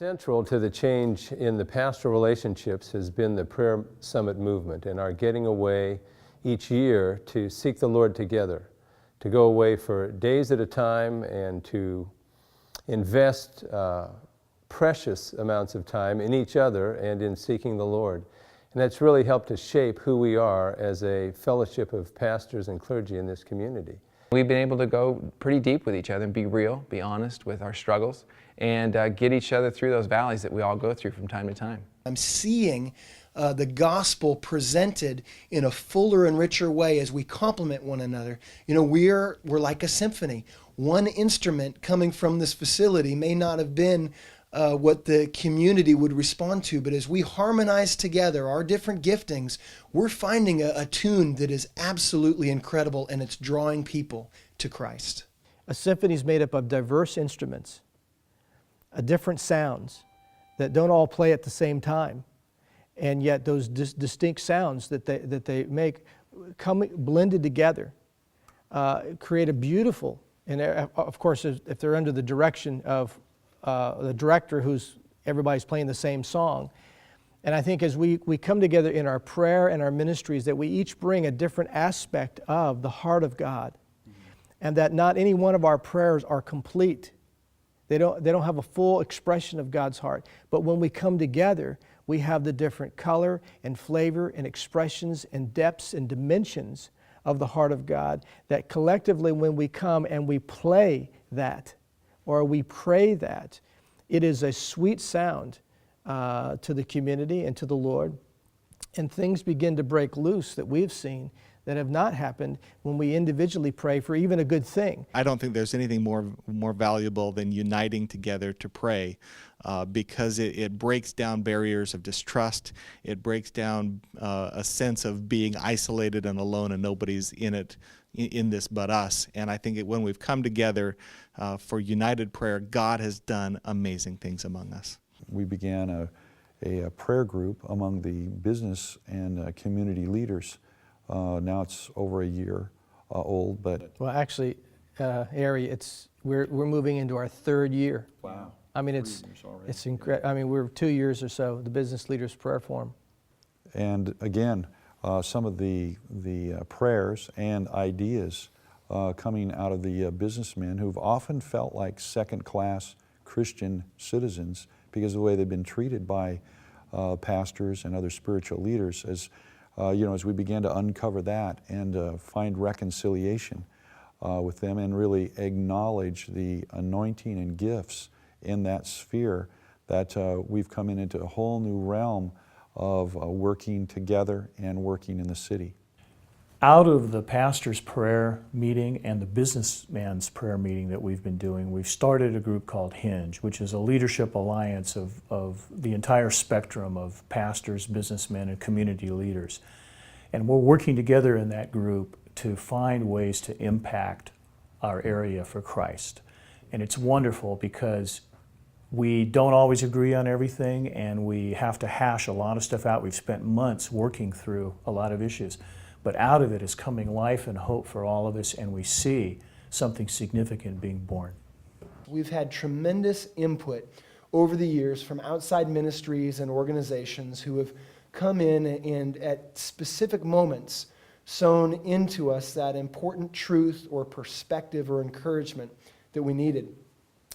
Central to the change in the pastoral relationships has been the Prayer Summit movement and our getting away each year to seek the Lord together, to go away for days at a time and to invest precious amounts of time in each other and in seeking the Lord. And that's really helped to shape who we are as a fellowship of pastors and clergy in this community. We've been able to go pretty deep with each other and be real, be honest with our struggles, and get each other through those valleys that we all go through from time to time. I'm seeing the gospel presented in a fuller and richer way as we complement one another. You know, we're like a symphony. One instrument coming from this facility may not have been what the community would respond to, but as we harmonize together our different giftings, we're finding a tune that is absolutely incredible, and it's drawing people to Christ. A symphony is made up of diverse instruments, different sounds that don't all play at the same time, and yet those distinct sounds that they make blended together create a beautiful, and of course if they're under the direction of the director everybody's playing the same song. And I think as we come together in our prayer and our ministries, that we each bring a different aspect of the heart of God, and that not any one of our prayers are complete. They don't have a full expression of God's heart. But when we come together, we have the different color and flavor and expressions and depths and dimensions of the heart of God, that collectively when we come and we play that, or we pray that, it is a sweet sound to the community and to the Lord. And things begin to break loose that we've seen that have not happened when we individually pray for even a good thing. I don't think there's anything more valuable than uniting together to pray, because it breaks down barriers of distrust. It breaks down a sense of being isolated and alone and nobody's in this but us. And I think when we've come together for united prayer, God has done amazing things among us. We began a prayer group among the business and community leaders. Now it's over a year old, but... Well, actually, Ari, we're moving into our third year. Wow. I mean, it's incredible. I mean, we're 2 years or so, the Business Leaders Prayer Forum. And again, some of the prayers and ideas coming out of the businessmen who've often felt like second-class Christian citizens because of the way they've been treated by pastors and other spiritual leaders. As we began to uncover that and find reconciliation with them and really acknowledge the anointing and gifts in that sphere, that we've come into a whole new realm of working together and working in the city. Out of the pastor's prayer meeting and the businessman's prayer meeting that we've been doing, we've started a group called Hinge, which is a leadership alliance of the entire spectrum of pastors, businessmen, and community leaders. And we're working together in that group to find ways to impact our area for Christ. And it's wonderful because we don't always agree on everything, and we have to hash a lot of stuff out. We've spent months working through a lot of issues. But out of it is coming life and hope for all of us, and we see something significant being born. We've had tremendous input over the years from outside ministries and organizations who have come in and at specific moments sown into us that important truth or perspective or encouragement that we needed.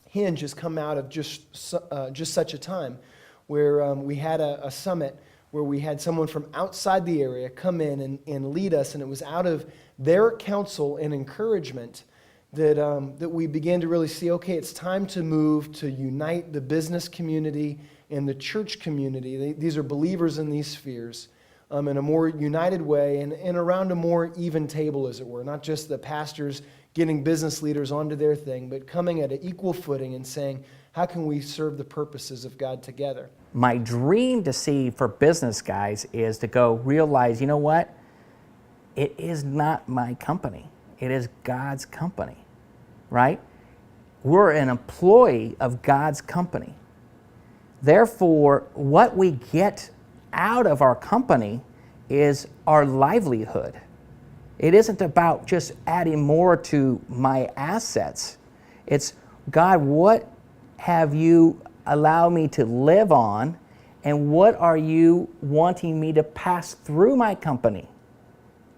Hinge has come out of just such a time where we had a summit where we had someone from outside the area come in and lead us, and it was out of their counsel and encouragement that we began to really see, okay, it's time to move to unite the business community and the church community. These are believers in these spheres in a more united way and around a more even table, as it were, not just the pastors getting business leaders onto their thing, but coming at an equal footing and saying, how can we serve the purposes of God together? My dream to see for business guys is to go realize, you know what? It is not my company. It is God's company, right? We're an employee of God's company. Therefore, what we get out of our company is our livelihood. It isn't about just adding more to my assets. It's, God, what have you allow me to live on? And what are you wanting me to pass through my company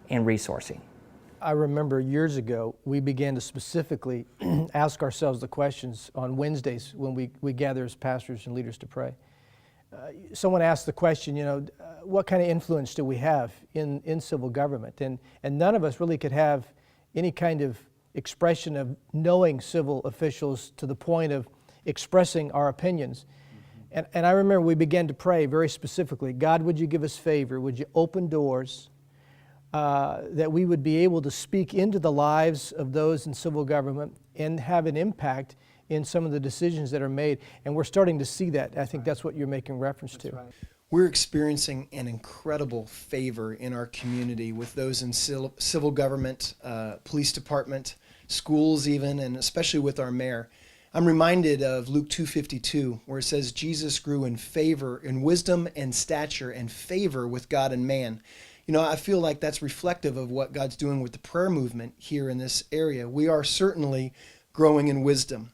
in resourcing? I remember years ago, we began to specifically ask ourselves the questions on Wednesdays when we gather as pastors and leaders to pray. Someone asked the question, what kind of influence do we have in civil government? And none of us really could have any kind of expression of knowing civil officials to the point of expressing our opinions. And I remember we began to pray very specifically, God, would you give us favor? Would you open doors that we would be able to speak into the lives of those in civil government and have an impact in some of the decisions that are made. And we're starting to see that. I think that's what you're making reference to. Right. We're experiencing an incredible favor in our community with those in civil government, police department, schools even, and especially with our mayor. I'm reminded of Luke 2:52, where it says, Jesus grew in favor, in wisdom and stature and favor with God and man. I feel like that's reflective of what God's doing with the prayer movement here in this area. We are certainly growing in wisdom.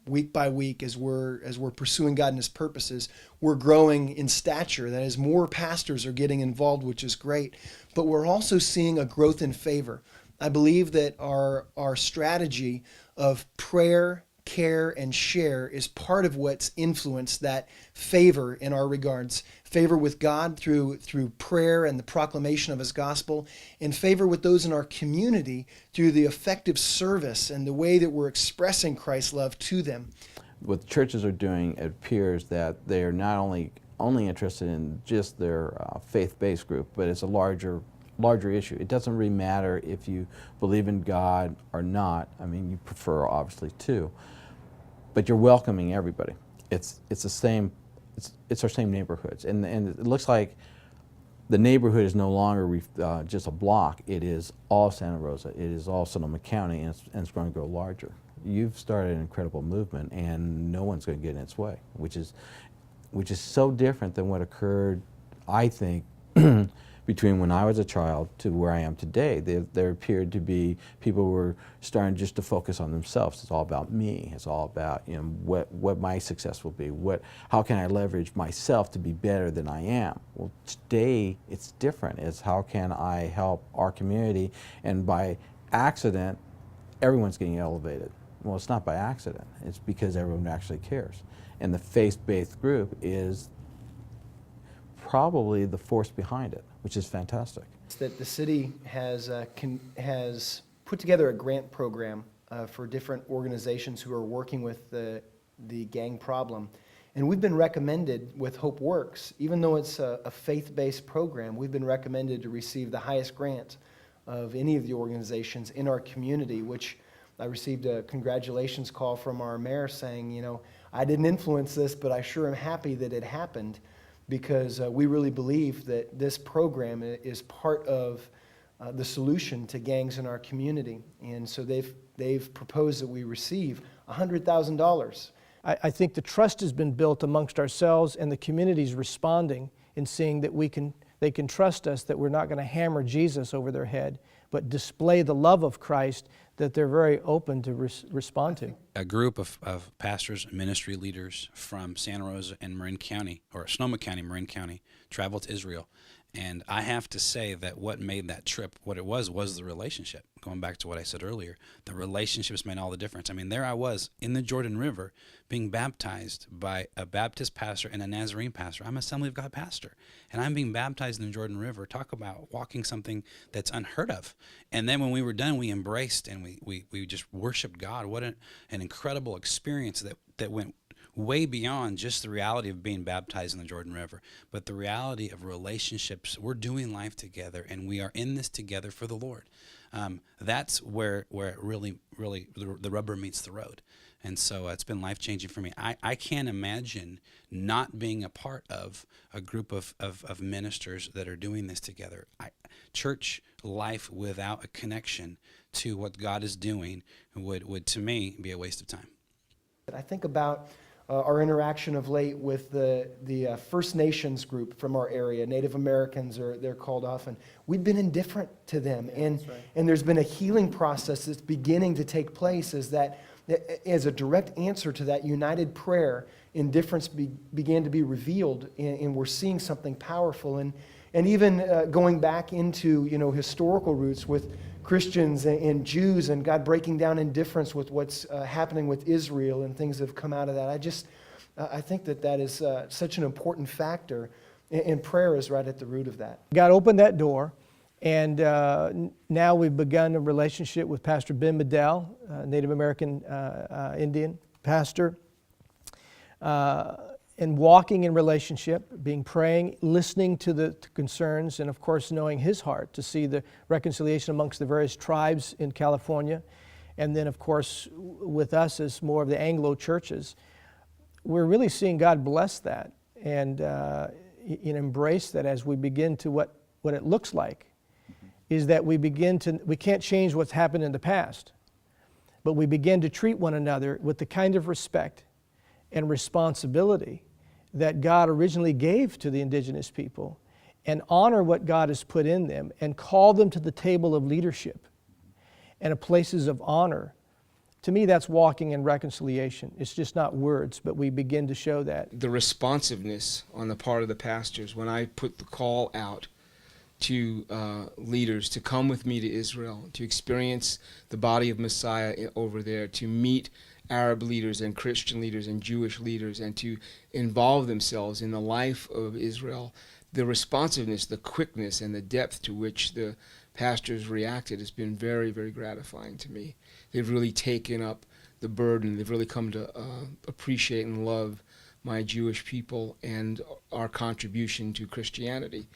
Week by week, as we're pursuing God and His purposes, we're growing in stature. That is, more pastors are getting involved, which is great. But we're also seeing a growth in favor. I believe that our strategy of prayer, care, and share is part of what's influenced that favor in our regards. Favor with God through prayer and the proclamation of His gospel, and favor with those in our community through the effective service and the way that we're expressing Christ's love to them. What the churches are doing, it appears that they are not only interested in just their faith-based group, but it's a larger issue. It doesn't really matter if you believe in God or not. I mean, you prefer obviously too, but you're welcoming everybody. It's the same. It's our same neighborhoods, and it looks like the neighborhood is no longer just a block. It is all Santa Rosa. It is all Sonoma County, and it's going to grow larger. You've started an incredible movement, and no one's going to get in its way, which is so different than what occurred, I think, between when I was a child to where I am today. There appeared to be people who were starting just to focus on themselves. It's all about me. It's all about what my success will be. How can I leverage myself to be better than I am? Well, today it's different. It's how can I help our community, and by accident, everyone's getting elevated. Well, it's not by accident. It's because everyone actually cares. And the faith-based group is probably the force behind it, which is fantastic. It's that the city has put together a grant program for different organizations who are working with the gang problem. And we've been recommended with Hope Works, even though it's a faith-based program, we've been recommended to receive the highest grant of any of the organizations in our community, which I received a congratulations call from our mayor saying, I didn't influence this, but I sure am happy that it happened, because we really believe that this program is part of the solution to gangs in our community. And so they've proposed that we receive $100,000. I think the trust has been built amongst ourselves, and the community's responding in seeing that they can trust us, that we're not going to hammer Jesus over their head, but display the love of Christ that they're very open to respond to. A group of pastors and ministry leaders from Santa Rosa and Marin County, or Sonoma County, Marin County, traveled to Israel. And I have to say that what made that trip what it was the relationship. Going back to what I said earlier, the relationships made all the difference. I mean, there I was in the Jordan River being baptized by a Baptist pastor and a Nazarene pastor. I'm an Assembly of God pastor, and I'm being baptized in the Jordan River. Talk about walking something that's unheard of. And then when we were done, we embraced and we just worshiped God. What an incredible experience that went way beyond just the reality of being baptized in the Jordan River, but the reality of relationships. We're doing life together, and we are in this together for the Lord. That's where it really the rubber meets the road. And so it's been life-changing for me. I can't imagine not being a part of a group of ministers that are doing this together. Church life without a connection to what God is doing would to me, be a waste of time. I think about our interaction of late with the First Nations group from our area. Native Americans, they're called often. We've been indifferent to them. And there's been a healing process that's beginning to take place, is that as a direct answer to that united prayer, indifference began to be revealed, and we're seeing something powerful. And even going back into, historical roots with Christians and Jews, and God breaking down indifference with what's happening with Israel, and things that have come out of that. I think that is such an important factor, and prayer is right at the root of that. God opened that door, and now we've begun a relationship with Pastor Ben Medell, Native American Indian pastor, and walking in relationship, praying, listening to the concerns, and of course knowing his heart to see the reconciliation amongst the various tribes in California. And then of course with us as more of the Anglo churches, we're really seeing God bless that and embrace that as we begin to what it looks like is that we can't change what's happened in the past, but we begin to treat one another with the kind of respect and responsibility that God originally gave to the indigenous people, and honor what God has put in them and call them to the table of leadership and places of honor. To me, that's walking in reconciliation. It's just not words, but we begin to show that. The responsiveness on the part of the pastors, when I put the call out to leaders to come with me to Israel, to experience the body of Messiah over there, to meet Arab leaders and Christian leaders and Jewish leaders, and to involve themselves in the life of Israel, the responsiveness, the quickness, and the depth to which the pastors reacted has been very, very gratifying to me. They've really taken up the burden. They've really come to appreciate and love my Jewish people and our contribution to Christianity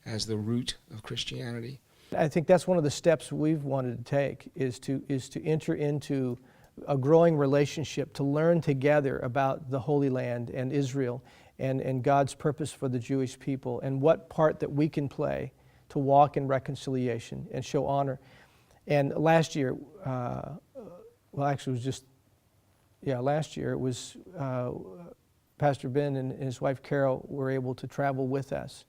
as the root of Christianity. I think that's one of the steps we've wanted to take is to enter into a growing relationship, to learn together about the Holy Land and Israel and God's purpose for the Jewish people, and what part that we can play to walk in reconciliation and show honor. And last year, last year it was Pastor Ben and his wife Carol were able to travel with us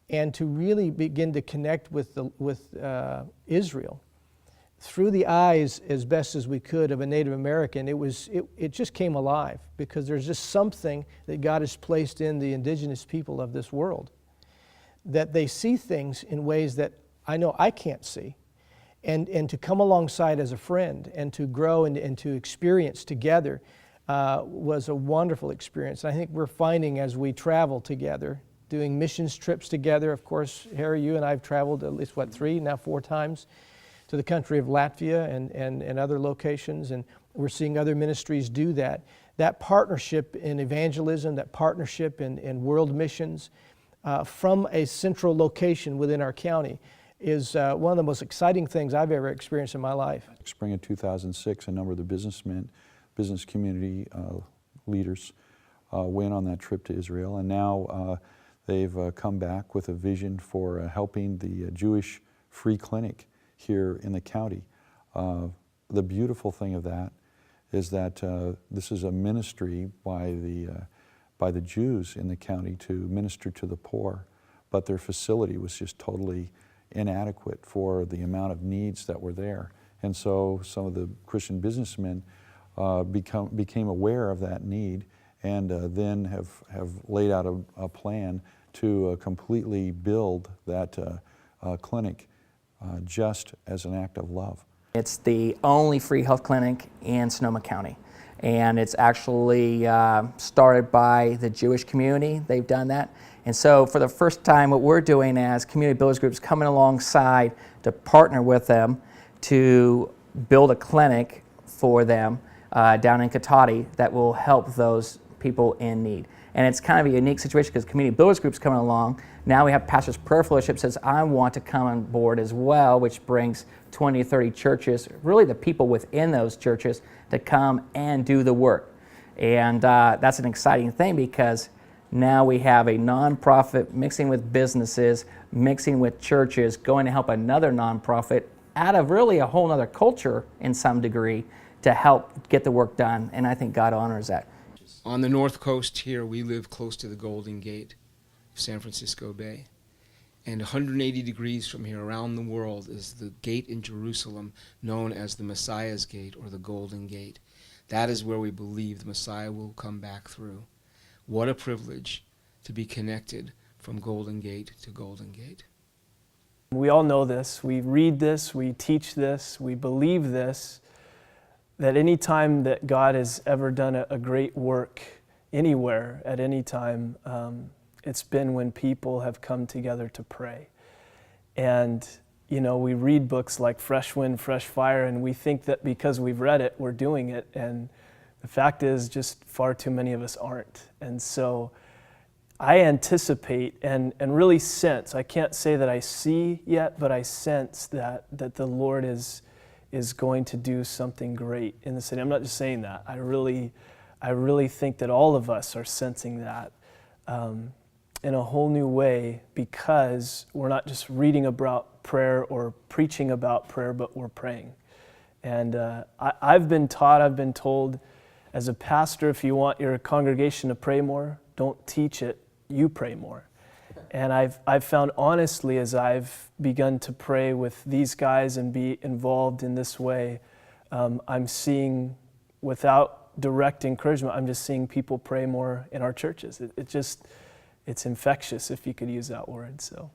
and to really begin to connect with Israel through the eyes, as best as we could, of a Native American. It just came alive, because there's just something that God has placed in the indigenous people of this world, that they see things in ways that I know I can't see. And to come alongside as a friend and to grow and to experience together was a wonderful experience. And I think we're finding as we travel together, doing missions trips together. Of course, Harry, you and I have traveled at least, 3, now 4 times to the country of Latvia and other locations, and we're seeing other ministries do that. That partnership in evangelism, that partnership in world missions from a central location within our county is one of the most exciting things I've ever experienced in my life. Spring of 2006, a number of the business community leaders went on that trip to Israel, and now they've come back with a vision for helping the Jewish free clinic here in the county. The beautiful thing of that is that this is a ministry by the Jews in the county to minister to the poor, but their facility was just totally inadequate for the amount of needs that were there. And so some of the Christian businessmen became aware of that need, and then have laid out a plan to completely build that clinic just as an act of love. It's the only free health clinic in Sonoma County, and it's actually started by the Jewish community. They've done that. And so for the first time, what we're doing as community builders groups, coming alongside to partner with them to build a clinic for them down in Katati that will help those people in need. And it's kind of a unique situation because community builders groups coming along. Now we have Pastors Prayer Fellowship says, I want to come on board as well, which brings 20 to 30 churches, really the people within those churches, to come and do the work. And that's an exciting thing, because now we have a nonprofit mixing with businesses, mixing with churches, going to help another nonprofit out of really a whole other culture in some degree to help get the work done. And I think God honors that. On the north coast here, we live close to the Golden Gate of San Francisco Bay. And 180 degrees from here around the world is the gate in Jerusalem known as the Messiah's Gate, or the Golden Gate. That is where we believe the Messiah will come back through. What a privilege to be connected from Golden Gate to Golden Gate. We all know this. We read this, we teach this, we believe this, that any time that God has ever done a great work anywhere at any time, it's been when people have come together to pray. And, you know, we read books like Fresh Wind, Fresh Fire, and we think that because we've read it, we're doing it. And the fact is, just far too many of us aren't. And so I anticipate and really sense, I can't say that I see yet, but I sense that the Lord is going to do something great in the city. I'm not just saying that. I really think that all of us are sensing that in a whole new way, because we're not just reading about prayer or preaching about prayer, but we're praying. And I've been told as a pastor, if you want your congregation to pray more, don't teach it, you pray more. And I've found, honestly, as I've begun to pray with these guys and be involved in this way, I'm seeing, without direct encouragement, I'm just seeing people pray more in our churches. It's infectious, if you could use that word. So.